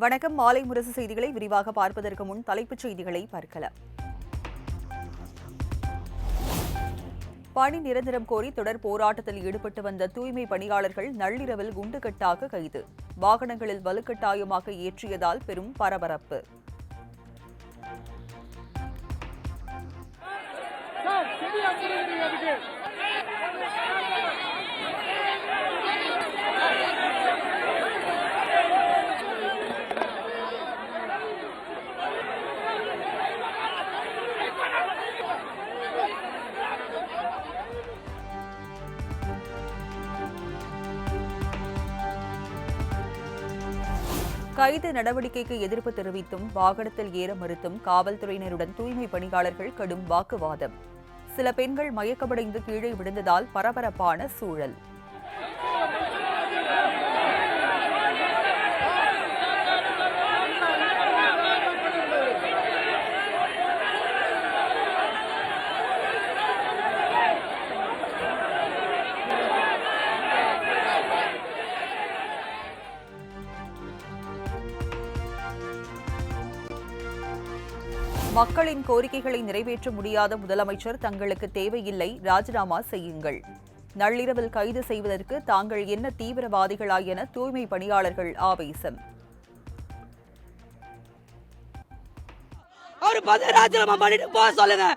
வணக்கம். மாலை முரசு செய்திகளை விரிவாக பார்ப்பதற்கு முன் தலைப்புச் செய்திகளை பார்க்கலாம். பணி நிரந்தரம் கோரி தொடர் போராட்டத்தில் ஈடுபட்டு வந்த தூய்மை பணியாளர்கள் நள்ளிரவில் குண்டுகட்டாக கைது. வாகனங்களில் வலுக்கட்டாயமாக ஏற்றியதால் பெரும் பரபரப்பு. கைது நடவடிக்கைக்கு எதிர்ப்பு தெரிவித்தும் வாகனத்தில் ஏற மறுத்தும் காவல்துறையினருடன் தூய்மை பணியாளர்கள் கடும் வாக்குவாதம். சில பெண்கள் மயக்கமடைந்து கீழே விழுந்ததால் பரபரப்பான சூழல். மக்களின் கோரிக்கைகளை நிறைவேற்ற முடியாத முதலமைச்சர் தங்களுக்கு தேவையில்லை, ராஜினாமா செய்யுங்கள். நள்ளிரவில் கைது செய்வதற்கு தாங்கள் என்ன தீவிரவாதிகளா என தூய்மை பணியாளர்கள் ஆவேசம். ராஜினாமா பண்ணிட்டு போக சொல்லுங்க.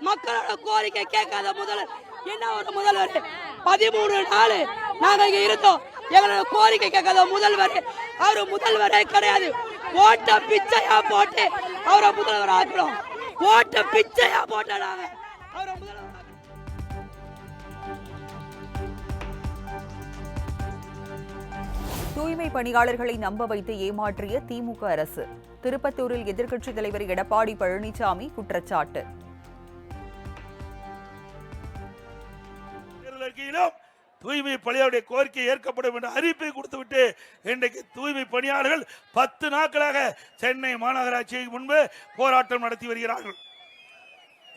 மக்களோட கோரிக்கை கேட்காத முதல்வர் என்ன ஒரு முதல்வர்? 13 நாள் நாங்க இங்க இருந்தோம். எங்களோட கோரிக்கை கேட்காத முதல்வர் அவரு முதல்வரே கிடையாது. ஓட்ட பிச்சையா போட்டு அவரை முதல்வர் ஆக்கணும். ஓட்ட பிச்சையா போட்டாங்க அவரை முதல்வர். தூய்மை பணியாளர்களை நம்ப வைத்து ஏமாற்றிய திமுக அரசு. திருப்பத்தூரில் எதிர்க்கட்சித் தலைவர் எடப்பாடி பழனிசாமி குற்றச்சாட்டு. தூய்மை பணியாளருடைய கோரிக்கை ஏற்கப்படும் என்ற அறிவிப்பை கொடுத்துவிட்டு இன்றைக்கு தூய்மை பணியாளர்கள் 10 நாட்களாக சென்னை மாநகராட்சிக்கு முன்பு போராட்டம் நடத்தி வருகிறார்கள்.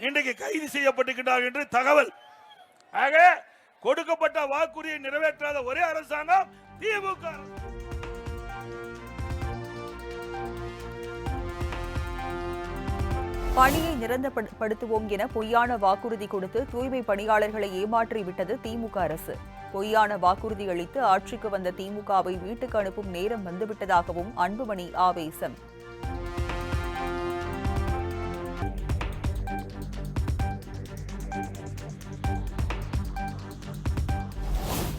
இன்றைக்கு கைது செய்யப்பட்டிருக்கிறார்கள் என்று தகவல். ஆக கொடுக்கப்பட்ட வாக்குறுதியை நிறைவேற்றாத ஒரே அரசாங்கம் திமுக அரசு. பணியை நிரந்தரப்படுத்துவோம் என பொய்யான வாக்குறுதி கொடுத்து தூய்மை பணியாளர்களை ஏமாற்றிவிட்டது திமுக அரசு. பொய்யான வாக்குறுதி அளித்து ஆட்சிக்கு வந்த திமுகவை வீட்டுக்கு அனுப்பும் நேரம் வந்துவிட்டதாகவும் அன்புமணி ஆவேசம்.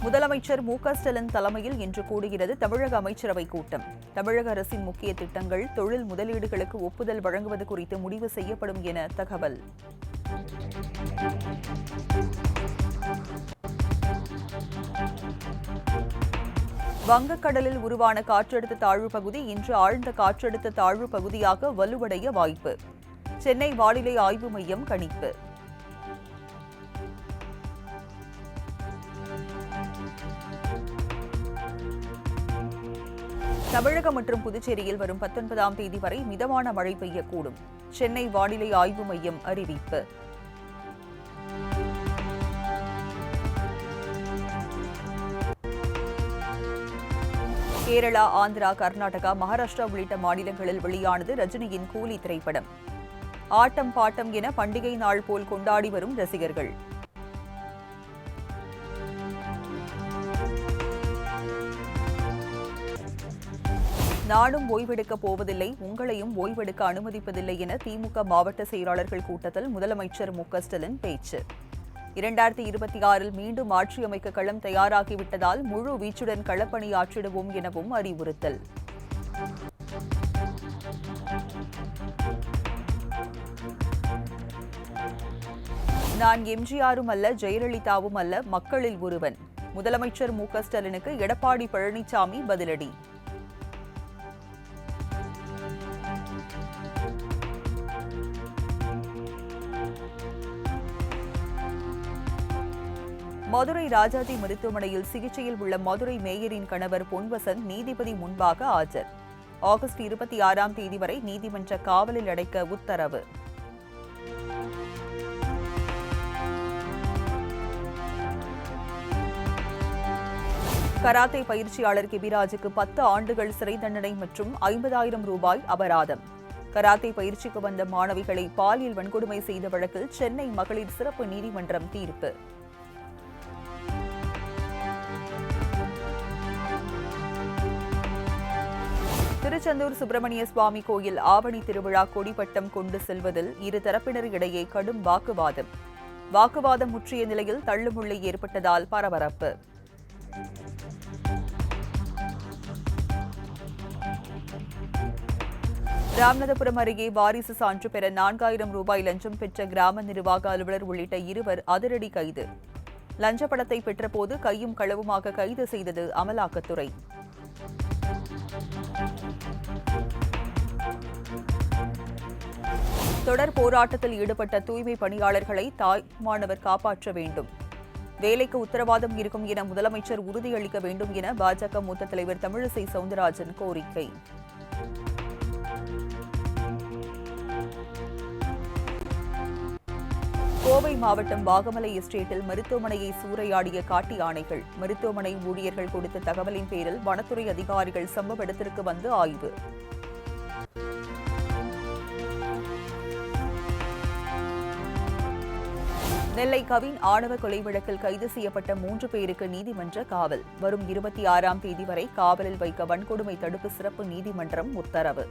முதலமைச்சர் மு.க.ஸ்டாலின் தலைமையில் இன்று கூடுகிறது தமிழக அமைச்சரவை கூட்டம். தமிழக அரசின் முக்கிய திட்டங்கள், தொழில் முதலீடுகளுக்கு ஒப்புதல் வழங்குவது குறித்து முடிவு செய்யப்படும் என தகவல். வங்கக்கடலில் உருவான காற்றழுத்த தாழ்வு பகுதி இன்று ஆழ்ந்த காற்றழுத்த தாழ்வு பகுதியாக வலுவடைய வாய்ப்பு. சென்னை வானிலை ஆய்வு மையம் கணிப்பு. தமிழகம் மற்றும் புதுச்சேரியில் வரும் 19ஆம் தேதி வரை மிதமான மழை பெய்யக்கூடும். சென்னை வானிலை ஆய்வு மையம் அறிவிப்பு. கேரளா, ஆந்திரா, கர்நாடகா, மகாராஷ்டிரா உள்ளிட்ட மாநிலங்களில் வெளியானது ரஜினியின் கூலி திரைப்படம். ஆட்டம் பாட்டம் என பண்டிகை நாள் போல் கொண்டாடி வரும் ரசிகர்கள். நானும் ஓய்வெடுக்கப் போவதில்லை, உங்களையும் ஓய்வெடுக்க அனுமதிப்பதில்லை என திமுக மாவட்ட செயலாளர்கள் கூட்டத்தில் முதலமைச்சர் மு.க.ஸ்டாலின் பேச்சு. 2026இல் மீண்டும் ஆட்சி அமைக்க களம் தயாராகிவிட்டதால் முழு வீச்சுடன் களப்பணியாற்றிடுவோம் எனவும் அறிவுறுத்தல். நான் எம்ஜிஆரும் அல்ல, ஜெயலலிதாவும் அல்ல, மக்களில் ஒருவன். முதலமைச்சர் மு.க.ஸ்டாலினுக்கு எடப்பாடி பழனிசாமி பதிலடி. மதுரை ராஜாஜி மருத்துவமனையில் சிகிச்சையில் உள்ள மதுரை மேயரின் கணவர் பொன்வசந்த் நீதிபதி முன்பாக ஆஜர். ஆகஸ்ட் 26ஆம் தேதி வரை நீதிமன்ற காவலில் அடைக்க உத்தரவு. கராத்தே பயிற்சியாளர் கெபிராஜுக்கு 10 ஆண்டுகள் சிறை தண்டனை மற்றும் 50,000 ரூபாய் அபராதம். கராத்தே பயிற்சிக்கு வந்த மாணவிகளை பாலியல் வன்கொடுமை செய்த வழக்கில் சென்னை மகளிர் சிறப்பு நீதிமன்றம் தீர்ப்பு. திருச்செந்தூர் சுப்பிரமணிய சுவாமி கோயில் ஆவணி திருவிழா கொடிப்பட்டம் கொண்டு செல்வதில் இரு தரப்பினர் இடையே கடும் வாக்குவாதம் முற்றிய நிலையில் தள்ளுமுள்ளை ஏற்பட்டதால் பரபரப்பு. ராமநாதபுரம் அருகே வாரிசு சான்று பெற 4,000 ரூபாய் லஞ்சம் பெற்ற கிராம நிர்வாக அலுவலர் உள்ளிட்ட 2 அதிரடி கைது. லஞ்ச பணத்தை பெற்றபோது கையும் களவுமாக கைது செய்தது அமலாக்கத்துறை. தொடர் போராட்டத்தில் ஈடுபட்ட தூய்மை பணியாளர்களை மாணவர் காப்பாற்ற வேண்டும். வேலைக்கு உத்தரவாதம் இருக்கும் என முதலமைச்சர் உறுதியளிக்க வேண்டும் என பாஜக மூத்த தலைவர் தமிழிசை சவுந்தரராஜன் கோரிக்கை. கோவை மாவட்டம் பாகமலை எஸ்டேட்டில் மருத்துவமனையை சூறையாடிய காட்டு யானைகள். மருத்துவமனை ஊழியர்கள் கொடுத்த தகவலின் பேரில் வனத்துறை அதிகாரிகள் சம்பவ இடத்திற்கு வந்து ஆய்வு. நெல்லை கவின் ஆணவ கொலை வழக்கில் கைது செய்யப்பட்ட 3 பேருக்கு நீதிமன்ற காவல். வரும் 26ஆம் தேதி வரை காவலில் வைக்க வன்கொடுமை தடுப்பு சிறப்பு நீதிமன்றம் உத்தரவு.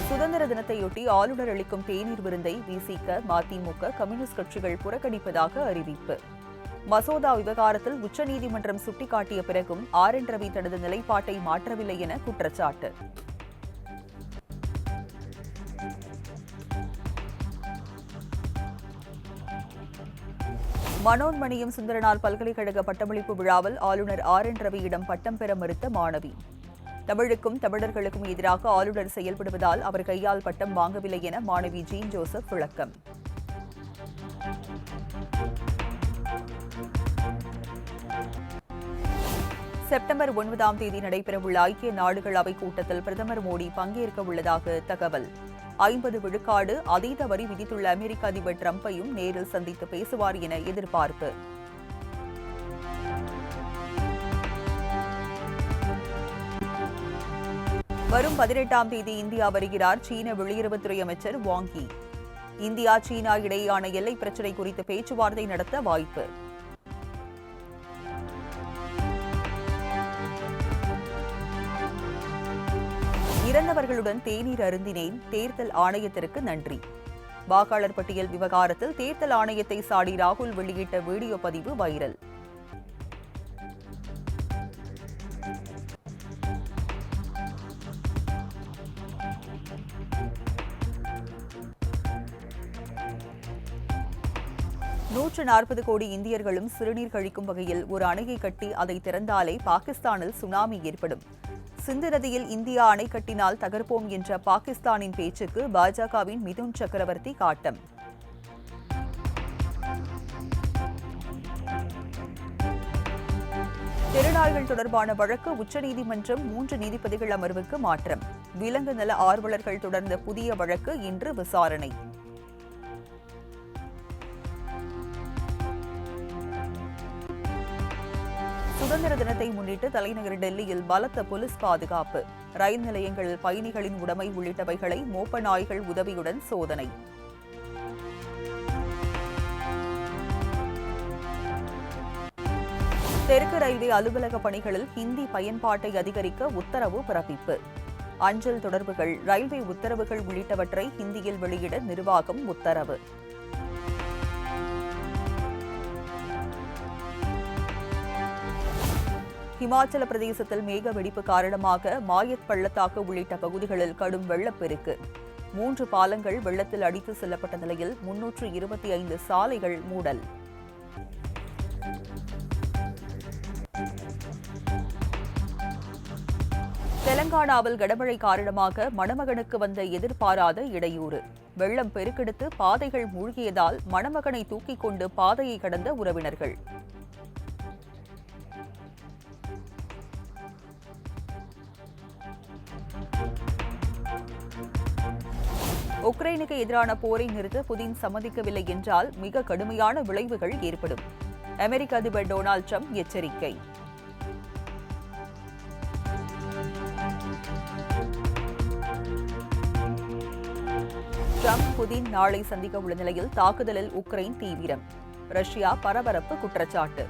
சுதந்திர தினத்தையொட்டி ஆளுநர் அளிக்கும் தேநீர் விருந்தை விசிக, மதிமுக, கம்யூனிஸ்ட் கட்சிகள் புறக்கணிப்பதாக அறிவிப்பு. மசோதா விவகாரத்தில் உச்சநீதிமன்றம் சுட்டிக்காட்டிய பிறகும் RN ரவி தனது நிலைப்பாட்டை மாற்றவில்லை என குற்றச்சாட்டு. மனோன்மணியம் சுந்தரனார் பல்கலைக்கழக பட்டமளிப்பு விழாவில் ஆளுநர் RN ரவியிடம் பட்டம் பெற மறுத்த மாணவி. தமிழுக்கும் தமிழர்களுக்கும் எதிராக ஆளுநர் செயல்படுவதால் அவர் கையால் பட்டம் வாங்கவில்லை என மாணவி ஜீன் ஜோசப் விளக்கம். செப்டம்பர் 9ஆம் தேதி நடைபெறவுள்ள ஐக்கிய நாடுகள் அவை கூட்டத்தில் பிரதமர் மோடி பங்கேற்க உள்ளதாக தகவல். 50 விழுக்காடு அதீத வரி விதித்துள்ள அமெரிக்க அதிபர் டிரம்பையும் நேரில் சந்தித்து பேசுவார் என எதிர்பார்ப்பு. வரும் 18ஆம் தேதி இந்தியா வருகிறார் சீன வெளியுறவுத்துறை அமைச்சர் வாங் யி. இந்தியா சீனா இடையேயான எல்லை பிரச்சினை குறித்து பேச்சுவார்த்தை நடத்த வாய்ப்பு. இறந்தவர்களுடன் தேநீர் அருந்தினேன், தேர்தல் ஆணையத்திற்கு நன்றி. வாக்காளர் பட்டியல் விவகாரத்தில் தேர்தல் ஆணையத்தை சாடி ராகுல் வெளியிட்ட வீடியோ பதிவு வைரல். $140 கோடி இந்தியர்களும் சிறுநீர் கழிக்கும் வகையில் ஒரு அணையை கட்டி அதை திறந்தாலே பாகிஸ்தானில் சுனாமி ஏற்படும். சிந்து நதியில் இந்தியா அணை கட்டினால் தகர்ப்போம் என்ற பாகிஸ்தானின் பேச்சுக்கு பாஜகவின் மிதுன் சக்கரவர்த்தி காட்டம். திருநாய்கள் தொடர்பான வழக்கு உச்சநீதிமன்றம் 3 நீதிபதிகள் அமர்வுக்கு மாற்றம். விலங்கு நல ஆர்வலர்கள் தொடர்ந்த புதிய வழக்கு இன்று விசாரணை. சுதந்திர தினத்தை முன்னிட்டு தலைநகர் டெல்லியில் பலத்த போலீஸ் பாதுகாப்பு. ரயில் நிலையங்களில் பயணிகளின் உடைமை உள்ளிட்டவைகளை மோப்ப நாய்கள் உதவியுடன் சோதனை. தெற்கு ரயில்வே அலுவலக பணிகளில் ஹிந்தி பயன்பாட்டை அதிகரிக்க உத்தரவு பிறப்பிப்பு. அஞ்சல் தொடர்புகள், ரயில்வே உத்தரவுகள் உள்ளிட்டவற்றை ஹிந்தியில் வெளியிட நிர்வாகம் உத்தரவு. ஹிமாச்சல பிரதேசத்தில் மேக வெடிப்பு காரணமாக மாயத் பள்ளத்தாக்கு உள்ளிட்ட பகுதிகளில் கடும் வெள்ளப்பெருக்கு. 3 பாலங்கள் வெள்ளத்தில் அடித்து செல்லப்பட்ட நிலையில் 325 சாலைகள் மூடல். தெலங்கானாவில் கனமழை காரணமாக மணமகனுக்கு வந்த எதிர்பாராத இடையூறு. வெள்ளம் பெருக்கெடுத்து பாதைகள் மூழ்கியதால் மணமகனை தூக்கிக் கொண்டு பாதையை கடந்த உறவினர்கள். உக்ரைனுக்கு எதிரான போரை நிறுத்த புதின் சம்மதிக்கவில்லை என்றால் மிக கடுமையான விளைவுகள் ஏற்படும். அமெரிக்க அதிபர் டொனால்டு ட்ரம்ப் எச்சரிக்கை. ட்ரம்ப் புதின் நாளை சந்திக்க உள்ள நிலையில் தாக்குதலில் உக்ரைன் தீவிரம். ரஷ்யா பரபரப்பு குற்றச்சாட்டு.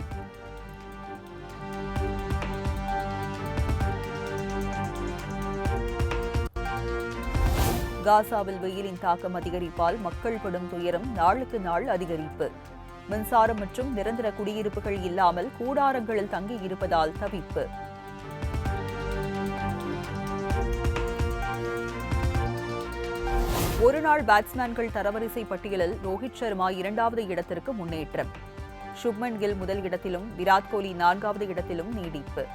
காசாவில் வெயிலின் தாக்கம் அதிகரிப்பால் மக்கள் படும் துயரம் நாளுக்கு நாள் அதிகரிப்பு. மின்சாரம் மற்றும் நிரந்தர குடியிருப்புகள் இல்லாமல் கூடாரங்களில் தங்கியிருப்பதால் தவிப்பு. ஒருநாள் பேட்ஸ்மேன்கள் தரவரிசை பட்டியலில் ரோஹித் சர்மா 2வது இடத்திற்கு முன்னேற்றம். சுப்மன் கில் முதல் இடத்திலும் விராட் கோலி 4வது இடத்திலும் நீடிப்பு.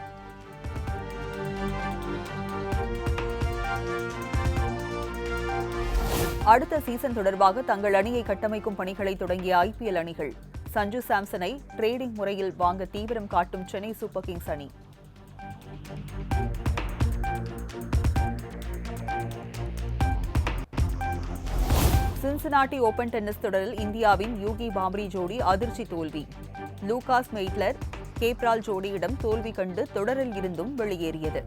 அடுத்த சீசன் தொடர்பாக தங்கள் அணியை கட்டமைக்கும் பணிகளை தொடங்கிய IPL அணிகள். சஞ்சு சாம்சனை ட்ரேடிங் முறையில் வாங்க தீவிரம் காட்டும் சென்னை சூப்பர் கிங்ஸ் அணி. சின்சினாட்டி ஓபன் டென்னிஸ் தொடரில் இந்தியாவின் யூகி பாம்ரி ஜோடி அதிர்ச்சி தோல்வி. லூகாஸ் மெய்ட்லர் கேப்ரால் ஜோடியிடம் தோல்வி கண்டு தொடரில் இருந்தும் வெளியேறியது.